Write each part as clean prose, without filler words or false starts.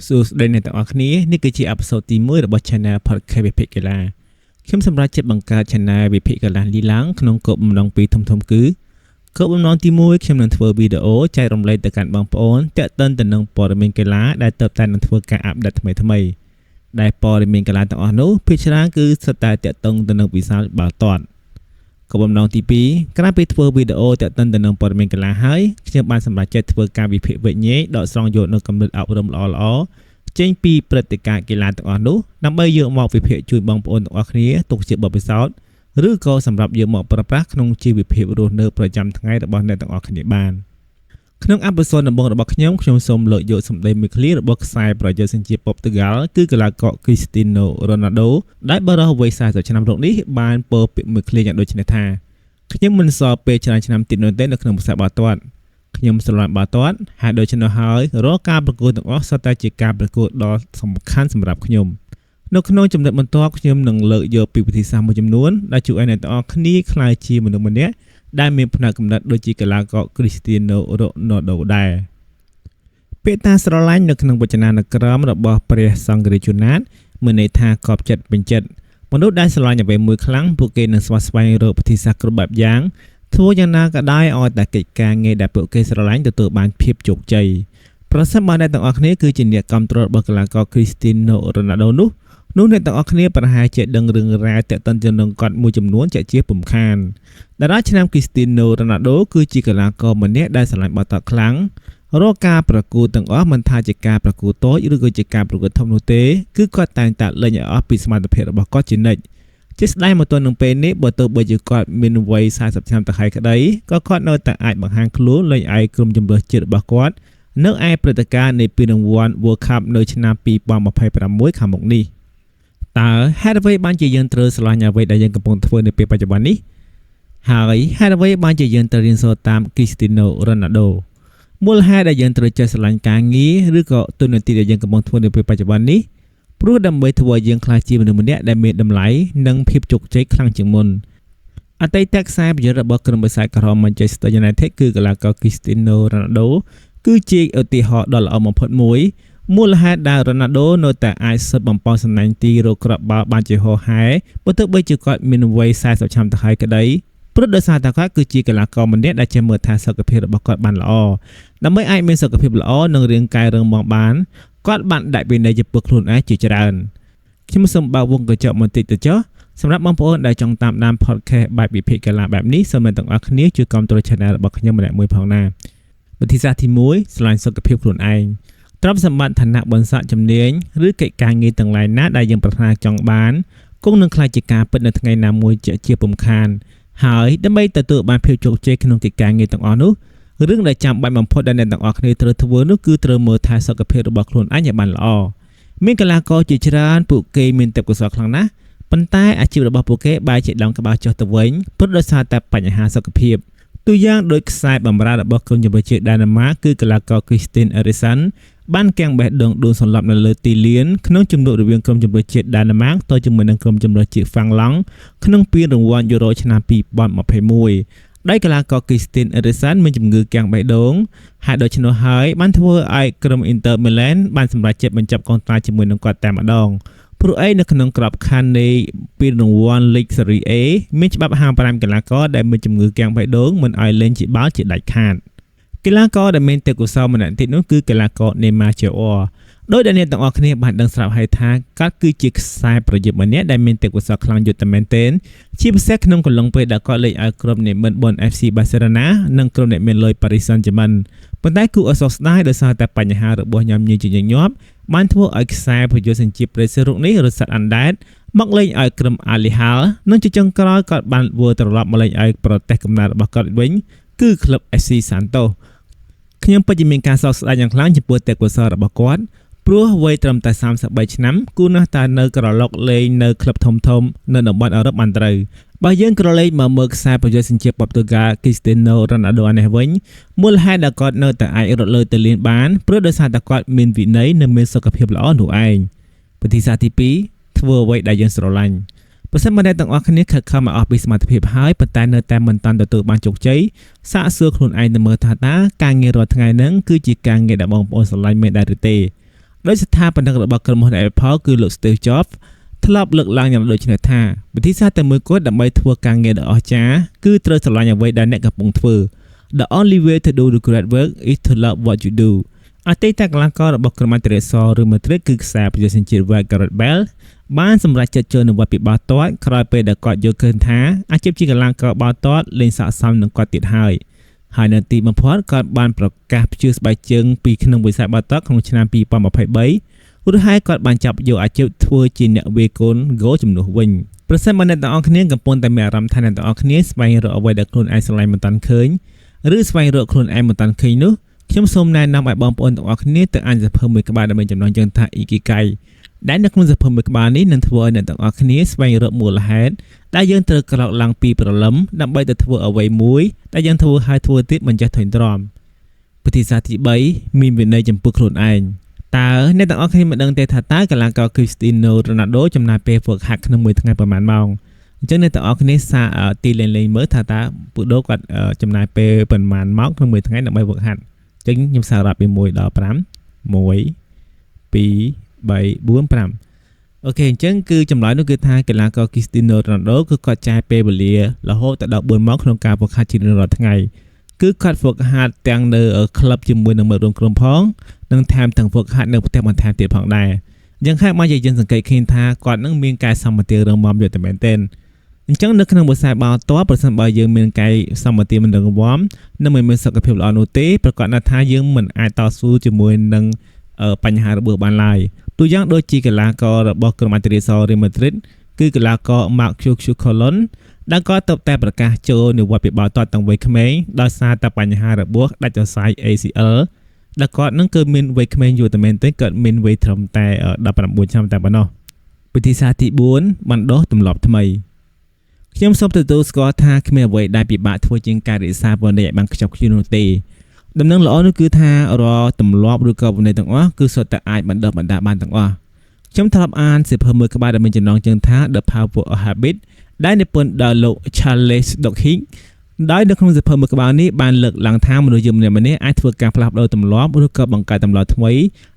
សួស្តីអ្នកទាំងអស់គ្នានេះគឺជាអេពីសូតទី1របស់ Channel Podcast វិភាគកីឡាខ្ញុំសម្រាប់ចិត្តបង្កើត Channel វិភាគកីឡានេះឡើងក្នុងគោលបំណងពីរធំៗគឺគោលបំណងទី1ខ្ញុំនឹងធ្វើវីដេអូចែករំលែកទៅកាន់បងប្អូនទាក់ទិនទៅនឹងព័ត៌មានកីឡាដែលទើបតែនឹងធ្វើការអាប់ដេតថ្មីៗដែលព័ត៌មានកីឡាទាំងអស់នោះភាគច្រើនគឺសុទ្ធតែទាក់ទងទៅនឹងវិស័យបាល់ទាត់គោលបំណងទី2ក្រោយពីធ្វើវីដេអូទាក់ទិនទៅនឹងព័ត៌មានកីឡាហើយខ្ញុំបានសម្រេចចិត្តធ្វើការវិភាគវិញ្ញាដកស្រង់យកនូវគំនិតអប់រំល្អៗចេញពីព្រឹត្តិការណ៍កីឡាទាំងអស់នោះដើម្បីយកមកវិភាគជួយបងប្អូនទាំងអស់គ្នាទុកជាបទពិសោធន៍ឬក៏សម្រាប់យកមកប្រើប្រាស់ក្នុងជីវភាពរស់នៅប្រចាំថ្ងៃរបស់អ្នកទាំងអស់គ្នាបានក្នុងអេពីសូតដំបូងរបស់ខ្ញុំសូមលើកយកសម្ដីមួយឃ្លារបស់ខ្សែប្រយុទ្ធសញ្ជាតិប៉ុបទូហ្គាល់គឺកីឡាករ Cristiano Ronaldo ដែលបរិះវ័យ40ឆ្នាំរកនេះបានពោលពាក្យមួយឃ្លាយ៉ាងដូចនេះថាខ្ញុំមិនសល់ពេលច្រើនឆ្នាំទៀតនោះទេនៅក្នុងវិស័យបាល់ទាត់ខ្ញុំស្រឡាញ់បាល់ទាត់ហើយដូច្នោះហើយរាល់ការប្រកួតទាំងអស់សុទ្ធតែជាការប្រកួតដ៏សំខាន់សម្រាប់ខ្ញុំនៅក្នុងចំណុចបន្ទាប់ខ្ញុំនឹងលើកយកពីវិធីសាស្ត្រមួយចំនួនដែលជួយឲ្យអ្នកទាំងអស់គ្នាក្លាយជាមនុស្សម្នាក់ដែលមានផ្នែកកំណត់ដូចជាកីឡាករ Cristiano Ronaldo ដែរពាក្យតាស្រឡាញ់នៅក្នុងវចនានុក្រមរបស់ព្រះសង្ឃរាជនាថមានន័យថាកប់ចិត្តពេញចិត្តមនុស្សដែលស្រឡាញ់អ្វីមួយខ្លាំងពួកគេនឹងស្វែងរកវិធីសាស្ត្រគ្រប់បែបយ៉ាងធ្វើយ៉ាងណាក៏ដោយឲ្យតែកិច្ចការងារដែលពួកគេស្រឡាញ់ទទួលបានភាពជោគជ័យប្រសិនបើអ្នកទាំងអស់គ្នាគឺជាអ្នកគាំទ្ររបស់កីឡាករ Cristiano Ronaldo នោះអ្នកទាំងអស់គ្នាប្រហែលជាដឹងរឿងរ៉ាវទាក់ទិនទៅនឹងគាត់មួយចំនួនជាពុំខានតារាឆ្នាំ Cristiano Ronaldo គឺជាកីឡាករម្នាក់ដែលស្រឡាញ់បាល់ទាត់ខ្លាំងរាល់ការប្រកួតទាំងអស់មិនថាជាការប្រកួតតូចឬក៏ជាការប្រកួតធំនោះទេគឺគាត់តែងតែលេងឲ្យអស់ពីសមត្ថភាពរបស់គាត់ជានិច្ចជាស្ដែងមកទល់នឹងពេលនេះបើទោះបីជាគាត់មានវ័យ40ឆ្នាំទៅហើយក្តីក៏គាត់នៅតែអាចបង្ហាញខ្លួនលេងឲ្យក្រុមជម្រើសជាតិរបស់គាត់នៅឯព្រឹត្តិការណ៍នៃពានរង្វាន់ World Cup នៅឆ្នាំ2026ខាងមុខនេះតើហេតុអ្វីបានជាយើងត្រូវស្រឡាញ់អ្វីដែលយើងកំពុងធ្វើនៅពេលបច្ចុប្បន្ននេះហើយហេតុអ្វីបានជាយើងត្រូវរៀនសូត្រតាម Cristiano Ronaldo មូលហេតុដែលយើងត្រូវចេះស្រឡាញ់ការងារឬក៏ទូនាទីដែលយើងកំពុងធ្វើនៅពេលបច្ចុប្បន្ននេះព្រោះដើម្បីធ្វើឲ្យយើងក្លាយជាមនុស្សម្នាក់ដែលមានតម្លៃនិងភាពជោគជ័យខ្លាំងជាងមុនអតីតខ្សែប្រយុទ្ធរបស់ក្រុមបិសាចក្រហម Manchester United គឺកីឡាករ Cristiano Ronaldo គឺជាឧទាហរណ៍ដ៏ល្អបំផុតមួយមូលហេតុដែល Ronaldo នៅតែអាចស៊ើបបំពេញសំណាញ់ទីរកគ្រាប់បាល់បានជាហោហែបើទោះបីជាគាត់មានវ័យ40ឆ្នាំទៅហើយក្តីព្រោះដោយសារតែគាត់គឺជាកីឡាករម្នាក់ដែលចេះមើលថាសុខភាពរបស់គាត់បានល្អដើម្បីអាចមានសុខភាពល្អនិងរាងកាយរឹងមាំបានគាត់បានដាក់វិន័យចំពោះខ្លួនឯងជាច្រើនខ្ញុំសូមបើកវងកញ្ចក់បន្តិចទៅចុះសម្រាប់បងប្អូនដែលចង់តាមដាន podcast បែបវិភាគកីឡាបែបនេះសូមអ្នកទាំងអស់គ្នាជួយគាំទ្រ channel របស់ខ្ញុំម្នាក់មួយផងណាវិធីសាស្ត្រទី1ស្រឡាញ់សុខភាពខ្លួនឯងទ្រព្យសម្បត្តិឋានៈបុណ្យស័ក្តិជំនាញឬកិច្ចការងារទាំងឡាយណាដែលយើងប្រាថ្នាចង់បានគង់នឹងខ្លាចជាការពិតនៅថ្ងៃណាមួយជាពុំខានហើយដើម្បីទទួលបានភាពជោគជ័យក្នុងកិច្ចការងារទាំងអស់នោះរឿងដែលចាំបាច់បំផុតដែលអ្នកទាំងអស់គ្នាត្រូវធ្វើនោះគឺត្រូវមើលថែសុខភាពរបស់ខ្លួនឯងឲ្យបានល្អមានកីឡាករជាច្រើនពួកគេមានទេពកោសល្យខ្លាំងណាស់ប៉ុន្តែអាជីពរបស់ពួកគេបែរជាដងក្បាលចុះទៅវិញព្រោះដោយសារតែបញ្ហាសុខភាពទូយ៉ាងដោយខ្សែបម្រើរបស់ក្រុមជម្រើសជាតិដាណឺម៉ាកគឺកីឡាករ Christian Eriksen បានកាំងបេះដូងដួលសន្លប់នៅលើទីលានក្នុងជំនួបរវាងក្រុមជម្រើសជាតិដាណឺម៉ាកទៅជាមួយនឹងក្រុមជម្រើសជាតិហ្វាំងឡង់ក្នុងពានរង្វាន់យូរ៉ូឆ្នាំ2021ដោយកីឡាករ Christian Eriksen មានជំងឺកាំងបេះដូងហើយដូច្នោះហើយបានធ្វើឲ្យក្រុម Inter Milan បានសម្រេចចិត្តបញ្ចប់កងត្រាជាមួយនឹងគាត់តែម្ដងព្រោះនៅក្នុងក្របខ័ណ្ឌនៃពានរង្វាន់ League Serie A មានច្បាប់ហាម5កីឡាករដែលមានជំងឺកាំងបេះដូងមិនឲ្យលេងជាបាល់ជាដាច់ខាតកីឡាករដែលមានទេពកោសល្យម្នាក់ទៀតនោះគឺកីឡាករ Neymar Jr. ដោយដែលអ្នកទាំងអស់គ្នាបានដឹងស្រាប់ហើយថាគាត់គឺជាខ្សែប្រយុទ្ធម្នាក់ដែលមានទេពកោសល្យខ្លាំងយុទ្ធមែនទែនជាពិសេសក្នុងកំឡុងពេលដែលគាត់លេងឲ្យក្រុមអ្នកមានបុណ្យ FC Barcelona និងក្រុមអ្នកមានលុយ Paris Saint-Germain ប៉ុន្តែគូអសោស្ដាយដោយសារតែបញ្ហារបស់ញ៉ាំញីជាញឹកញាប់បានធ្វើឲ្យខ្សែប្រយុទ្ធសញ្ជាតិប្រេស៊ីលរូបនេះរត់សាត់អណ្ដែតមកលេងឲ្យក្រុម Al Hilal និងជាចុងក្រោយគាត់បានវិលត្រឡប់មកលេងឲ្យប្រទេសកំណើតរបស់គាត់វិញគឺក្លឹប FC Santos ខ្ញុំពិតជាមានការសោកស្ដាយយ៉ាងខ្លាំងចំពោះទេពកោសល្យរបស់គាត់ព្រោះវ័យត្រឹមតែ33ឆ្នាំគូណាស់តែនៅក្រឡុកលេងនៅក្លឹបធំៗនៅតំបន់អឺរ៉ុបបានត្រូវបើយើងក្រឡេកមកមើលខ្សែប្រយុទ្ធសញ្ជាតិប៉ុបទូហ្គាល់ Cristiano Ronaldo នេះវិញមូលហេតុដែលគាត់នៅតែអាចរត់លើទៅលានបានព្រោះដោយសារតែគាត់មានវិន័យនិងមានសុខភាពល្អនោះឯងវិធីសាស្ត្រទី2ធ្វើអ្វីដែលយើងស្រឡាញ់ប្រសិនបើអ្នកទាំងអស់គ្នាខិតខំមកអស់ពីសមត្ថភាពហើយប៉ុន្តែនៅតែមិនតាន់ទទួលបានជោគជ័យសាកសួរខ្លួនឯងទៅមើលថាតើការងាររាល់ថ្ងៃហ្នឹងគឺជាការងារដែលបងប្អូនស្រឡាញ់មែនដែរឬទេ ដោយស្ថាបនិករបស់ក្រុមហ៊ុន Apple គឺលោក Steve Jobs ធ្លាប់លើកឡើងយ៉ាងដូចនេះថាវិធីសាស្ត្រតែមួយគត់ដើម្បីធ្វើការងារដ៏អស្ចារ្យគឺត្រូវស្រឡាញ់អ្វីដែលអ្នកកំពុងធ្វើ The only way to do the great work is to love what you do អតីតកីឡាកររបស់ក្រុម Teresa ឬ Madrid គឺខ្សែប្រជាជនជាតិ Gareth Bale បានសម្រេចចិត្តចូលនៅវត្តពិបាកទាត់ក្រោយពេលដែលគាត់យល់ឃើញថាអាជីពជាកីឡាករបាល់ទាត់លែងស័ក្តិសមនឹងគាត់ទៀតហើយនៅទីបំផុតគាត់បានប្រកាសព្យឺស្បែកជើងពីក្នុងវិស័យបាល់ទាត់ក្នុងឆ្នាំ2023 រួចហើយគាត់បានចាប់យកអាជីពធ្វើជាអ្នកវាយកូនហ្គោលជំនួសវិញប្រសិនបើអ្នកទាំងអស់គ្នាកំពុងតែមានអារម្មណ៍ថាអ្នកទាំងអស់គ្នាស្វែងរកអ្វីដែលខ្លួនឯងស្រឡាញ់មិនតាន់ឃើញឬស្វែងរកខ្លួនឯងមិនតាន់ឃើញនោះខ្ញុំសូមណែនាំឲ្យបងប្អូនទាំងអស់គ្នាទៅអានសៀវភៅមួយក្បាលដែលមានចំណងជើងថា Ikigai ដែលនៅក្នុងសៀវភៅមួយក្បាលនេះនឹងធ្វើឲ្យអ្នកទាំងអស់គ្នាស្វែងរកមូលហេតុដែលយើងត្រូវក្រោកឡើងពីព្រលឹមដើម្បីទៅធ្វើអ្វីមួយដែលយើងធ្វើហើយធ្វើទៀតមិនចេះធុញទ្រាន់វិធីសាស្ត្រទី3មានវិន័យចំពោះខ្លួនឯងតើអ្នកទាំងអស់គ្នាមិនដឹងទេថាតើកីឡាករ Cristiano Ronaldo ចំណាយពេលហ្វឹកហាត់ក្នុងមួយថ្ងៃប្រហែលម៉ោងអញ្ចឹងអ្នកទាំងអស់គ្នាសាទីលេងមើលថាតើពួកដូគាត់ចំណាយពេលប្រហែលម៉ោងក្នុងមួយថ្ងៃដើម្បីហ្វឹកហាត់អញ្ចឹងខ្ញុំសាររាប់ពី1ដល់5 1 2 3 4 5អូខេអញ្ចឹងគឺចម្លើយនោះគឺថាកីឡាករ Cristiano Ronaldo គឺគាត់ចាយពេលវេលារហូតដល់4ម៉ោងក្នុងការហ្វឹកហាត់ជារៀងរាល់ថ្ងៃគឺគាត់ហ្វឹកហាត់ទាំងនៅក្លឹបជាមួយនឹងមិត្តរួមក្រុមផងនិងថែមទាំងហ្វឹកហាត់នៅផ្ទះបន្ថែមទៀតផងដែរអញ្ចឹងហើយមកយើងសង្កេតឃើញថាគាត់នឹងមានកាយសម្បទារឹងមាំយកតែមែនទែនអញ្ចឹងនៅក្នុងវិស័យបាល់ទាត់ប្រសិនបើយើងមានកាយសម្បទាមិនរឹងមាំនិងមិនមានសុខភាពល្អនោះទេប្រកាសថាយើងមិនអាចតស៊ូជាមួយនឹងបញ្ហារបួសបានឡើយទូយ៉ាងដូចជាកីឡាកររបស់ក្រុម Atletico Madrid គឺកីឡាករ Marcos Colon ដែលក៏ទៅតែប្រកាសចូលនៅវត្តពិបាកទាត់តាំងវ័យក្មេងដោយសារតែបញ្ហារបួសដាច់សរសៃ ACL ដែលគាត់នឹងគឺមានវ័យក្មេងយូរតែមែនទេគាត់មានវ័យត្រឹមតែ19ឆ្នាំតែប៉ុណ្ណោះវិធីសាស្ត្រទី4បណ្ដុះទម្លាប់ថ្មីខ្ញុំសូមទទួលស្គាល់ថាគ្មានអ្វីដែលពិបាកធ្វើជាងការរក្សាវិន័យឲ្យបានខ្ជាប់ខ្ជួននោះទេដំណឹងល្អនោះគឺថារាល់ទម្លាប់ឬក៏វិន័យទាំងអស់គឺសុទ្ធតែអាចបណ្ដុះបណ្ដាលបានទាំងអស់ខ្ញុំធ្លាប់អានសៀវភៅមួយក្បាលដែលមានចំណងជើងថា The Power of Habit ដែលនិពន្ធដោយលោក Charles Duhigg ដោយនៅក្នុងសៀវភៅមួយក្បាលនេះបានលើកឡើងថាមនុស្សយើងម្នាក់ៗអាចធ្វើការផ្លាស់ប្ដូរទម្លាប់ឬក៏បង្កើតទម្លាប់ថ្មី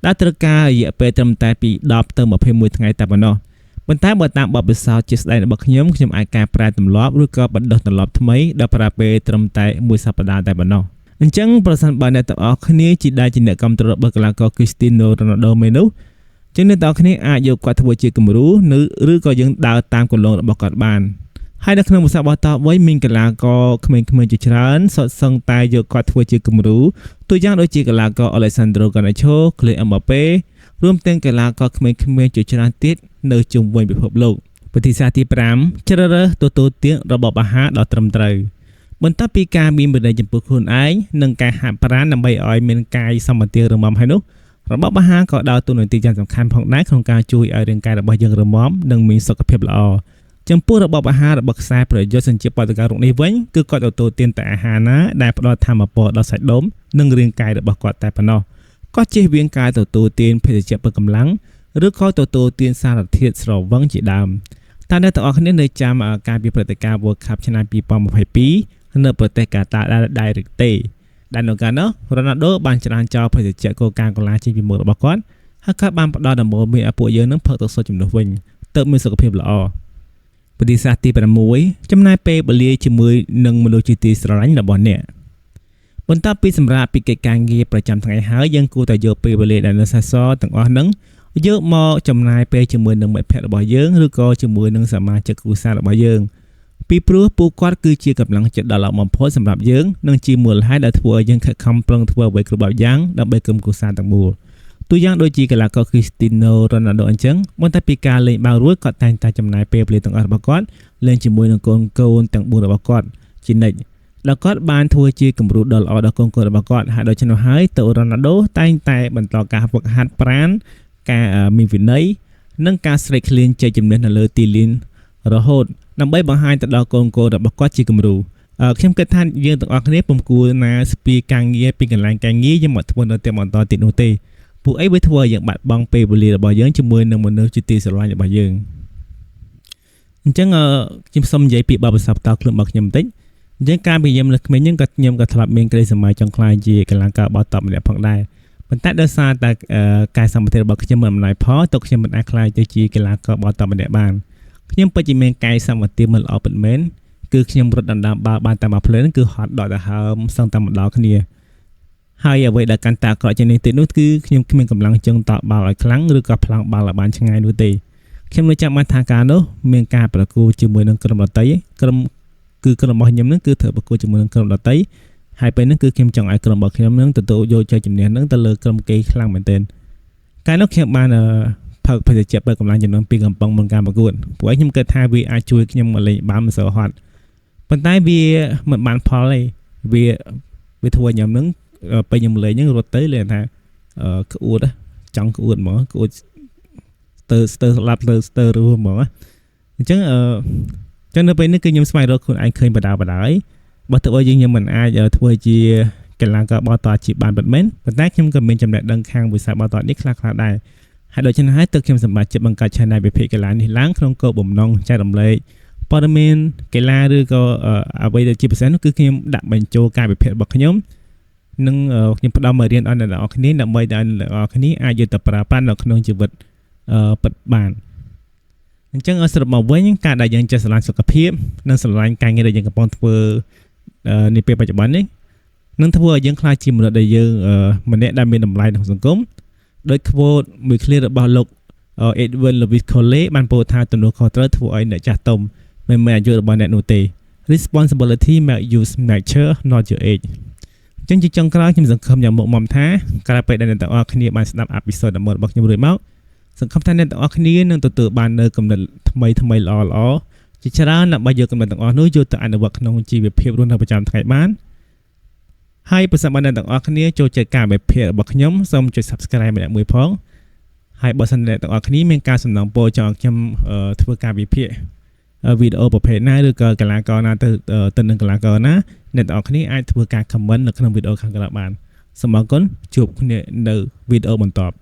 ដែលត្រូវការរយៈពេលត្រឹមតែពី10ទៅ21ថ្ងៃតែប៉ុណ្ណោះប៉ុន្តែបើតាមបទពិសោធន៍ជាក់ស្ដែងរបស់ខ្ញុំអាចកែប្រែទម្លាប់ឬក៏បណ្ដុះទម្លាប់ថ្មីដែលប្រើពេលត្រឹមតែ1សប្តាហ៍តែប៉ុណ្ណោះអញ្ចឹងប្រសិនបើអ្នកទាំងអស់គ្នាជាអ្នកគាំទ្ររបស់កីឡាករ Cristiano Ronaldo មែននោះចឹងអ្នកទាំងអស់គ្នាអាចយកគាត់ធ្វើជាគំរូឬក៏យើងដើរតាមគន្លងរបស់គាត់បានហើយនៅក្នុងវិស័យបាល់ទាត់វិញមានកីឡាករក្មេងៗជាច្រើនសុទ្ធសឹងតែយកគាត់ធ្វើជាគំរូទូយ៉ាងដូចជាកីឡាករ Alessandro Garnacho, Kylian Mbappé រួមទាំងកីឡាករក្មេងៗជាច្រើនទៀតនៅជុំវិញពិភពលោកវិធីសាស្ត្រទី5ជ្រើសរើសទទួលទានរបបអាហារដ៏ត្រឹមត្រូវបន្ទាប់ពីការមានវិន័យចំពោះខ្លួនឯងនិងការហាត់ប្រាណដើម្បីឲ្យមានកាយសម្បទារឹងមាំហើយនោះរបបអាហារក៏ដើរតួនាទីយ៉ាងសំខាន់ផងដែរក្នុងការជួយឲ្យរាងកាយរបស់យើងរឹងមាំនិងមានសុខភាពល្អចំពោះរបបអាហាររបស់ខ្សែប្រយុទ្ធសញ្ជាតិប៉ូទុយហ្គាល់រូបនេះវិញគឺគាត់ទទួលទានតែអាហារណាដែលផ្ដល់ថាមពលដល់សាច់ដុំនិងរាងកាយរបស់គាត់តែប៉ុណ្ណោះគាត់ជៀសវាងការទទួលទានភេសជ្ជៈពឹងកម្លាំងឬក៏ទទួលទានសារធាតុស្រវឹងជាដើមតើអ្នកទាំងអស់គ្នានៅចាំការពីព្រឹត្តិការណ៍ World Cup ឆ្នាំ2022នៅប្រទេសកាតាដែរឬទេដែលនៅកាលនោះ Ronaldo បានច្រានចោលភេសជ្ជៈកូកាកូឡាចេញពីមុខរបស់គាត់ហើយគាត់បានផ្ដល់ដំបូន្មានឲ្យពួកយើងនឹងផឹកទឹកសុទ្ធជំនួសវិញទើបមានសុខភាពល្អវិធីសាស្ត្រទី6ចំណាយពេលវេលាជាមួយនឹងមនុស្សជាទីស្រឡាញ់របស់អ្នកបន្ទាប់ពីសម្រាប់ពីកិច្ចការងារប្រចាំថ្ងៃហើយយើងគួរតែយកពេលវេលាដែលនៅសេសសល់ទាំងអស់ហ្នឹងយកមកចំណាយពេលជាមួយនឹងមិត្តភ័ក្តិរបស់យើងឬក៏ជាមួយនឹងសមាជិកគ្រួសាររបស់យើងពីព្រោះពួកគាត់គឺជាកម្លាំងចិត្តដ៏ល្អបំផុតសម្រាប់យើងនិងជាមូលហេតុដែលធ្វើឲ្យយើងខិតខំប្រឹងធ្វើអ្វីគ្រប់បែបយ៉ាងដើម្បីគុំគ្រួសារទាំងមូលទូយ៉ាងដូចជាកីឡាករ Cristiano Ronaldo អញ្ចឹងបន្ទាប់ពីការលេងបាល់រួចគាត់តែងតែចំណាយពេលវេលាទាំងអស់របស់គាត់លេងជាមួយនឹងកូនទាំង4របស់គាត់ជានិច្ចដែលគាត់បានធ្វើជាគំរូដ៏ល្អដល់កូនរបស់គាត់ហើយដូច្នោះហើយទៅ Ronaldo តែងតែបន្តការហ្វឹកហាត់ប្រាណការមានវិន័យនិងការស្រេកឃ្លានចែកចំណេះនៅលើទីលានរហូតដើម្បីបង្ហាញទៅដល់កូនរបស់គាត់ជាគំរូខ្ញុំគិតថាយើងទាំងអស់គ្នាពុំគួរណាស្ពាយការងារពីកន្លែងការងារយើងមកធ្វើនៅតែបន្តទៀតនោះទេពួកអីវាធ្វើឲ្យយើងបាត់បង់ពេលវេលារបស់យើងជាមួយនឹងមនុស្សជាទីស្រឡាញ់របស់យើងអញ្ចឹងខ្ញុំសូមនិយាយពីបទពិសោធន៍តខ្លួនរបស់ខ្ញុំបន្តិចអញ្ចឹងការពីខ្ញុំនៅក្មេងហ្នឹងខ្ញុំក៏ធ្លាប់មានក្តីសម័យចង់ខ្លាចជាកីឡាករបាល់ទាត់ម្នាក់ផងដែរ ប៉ុន្តែដោយសារតែកាយសម្បត្តិរបស់ខ្ញុំមិនអំណោយផលទៅខ្ញុំមិនអាចខ្លាយទៅជាកីឡាករបោះតម្នាក់បានខ្ញុំពិតជាមានកាយសម្បត្តិមិនល្អពិតមែនគឺខ្ញុំរត់ដណ្ដើមបាល់បានតែមួយភ្លើងគឺហត់ដកដង្ហើមសឹងតែម្ដងគ្នាហើយអ្វីដែលកាន់តែអាក្រក់ជាងនេះទៀតនោះគឺខ្ញុំគ្មានកម្លាំងជើងតក់បាល់ឲ្យខ្លាំងឬក៏ផ្លាំងបាល់ឲ្យបានឆ្ងាយនោះទេខ្ញុំនៅចាំបានថាការនោះមានការប្រកួតជាមួយនឹងក្រុមដតីក្រុមរបស់ខ្ញុំនឹងគឺត្រូវប្រកួតជាមួយនឹងក្រុមដតីហើយពេលហ្នឹងគឺខ្ញុំចង់ឲ្យក្រុមរបស់ខ្ញុំនឹងទទួលយកជ័យជំនះនឹងទៅលើក្រុមគេខ្លាំងមែនទែនកាលនោះខ្ញុំបានផឹកភេទជ្ជៈបើកម្លាំងចំនួន2កំប៉ុងមុនការប្រកួតព្រោះខ្ញុំគិតថាវាអាចជួយខ្ញុំមកលេងបានមិនសូវហត់ប៉ុន្តែវាមិនបានផលទេវាធ្វើឲ្យខ្ញុំនឹងពេលខ្ញុំលេងហ្នឹងរត់ទៅលេងថាក្អួតចង់ក្អួតហ្មងក្អួតស្ទើស្លាប់ស្ទើររស់ហ្មងអញ្ចឹងនៅពេលនេះគឺខ្ញុំស្វែងរកខ្លួនឯងឃើញបដាហើយបើទោះបីយើងមិនអាចធ្វើជាកីឡាករបោះតអាជីពបានពិតមែនប៉ុន្តែខ្ញុំក៏មានចំណេះដឹងខាងវិស័យបោះតនេះខ្លះៗដែរហើយដូច្នេះហើយទើបខ្ញុំសម្រេចចិត្តបង្កើត Channel វិភាគកីឡានេះឡើងក្នុងគោលបំណងចែករំលែកព័ត៌មានកីឡាឬក៏អ្វីដែលជាពិសេសនោះគឺខ្ញុំដាក់បញ្ចូលការវិភាគរបស់ខ្ញុំនិងខ្ញុំផ្ដល់មករៀនឲ្យអ្នកនរគ្នាដើម្បីឲ្យអ្នកនរគ្នាអាចយកទៅប្រើប្រាស់នៅក្នុងជីវិតពិតបានអញ្ចឹងសរុបមកវិញការដែលយើងចេះស្រឡាញ់សុខភាពនិងស្រឡាញ់ការងារដែលយើងកំពុងធ្វើនាពេលបច្ចុប្បន្ននេះនឹងធ្វើឲ្យយើងខ្លាចជាមនុស្សដែលយើងម្នាក់ដែលមានតម្លៃក្នុងសង្គមដោយ quote មួយឃ្លារបស់លោក Edwin Lewis Coley បានពោលថាទំនួលខុសត្រូវធ្វើឲ្យអ្នកចាស់ទុំមិនមែនអាយុរបស់អ្នកនោះទេ Responsibility make you mature not your age អញ្ចឹងជាចុងក្រោយខ្ញុំសង្ឃឹមយ៉ាងមុតមមថាក្រោយពេលដែលអ្នកទាំងអស់គ្នាបានស្ដាប់អេពីសូតដំបូងរបស់ខ្ញុំរួចមកសង្ឃឹមថាអ្នកទាំងអស់គ្នានឹងទទួលបាននូវគំនិតថ្មីល្អជាច្រើនដើម្បីយកគំនិតទាំងអស់នោះយកទៅអនុវត្តក្នុងជីវភាពរស់នៅប្រចាំថ្ងៃបានហើយប្រសិនបើអ្នកទាំងអស់គ្នាចូលចិត្តការវិភាគរបស់ខ្ញុំសូមចុច Subscribe ម្នាក់មួយផងហើយបើសិនអ្នកទាំងអស់គ្នាមានការសំណូមពរចង់ឲ្យខ្ញុំធ្វើការវិភាគវីដេអូប្រភេទណាឬក៏កីឡាករណាទៅនឹងកីឡាករណាអ្នកទាំងអស់គ្នាអាចធ្វើការ comment នៅក្នុងវីដេអូខាងក្រោយបានសូមអរគុណជួបគ្នានៅវីដេអូបន្ទាប់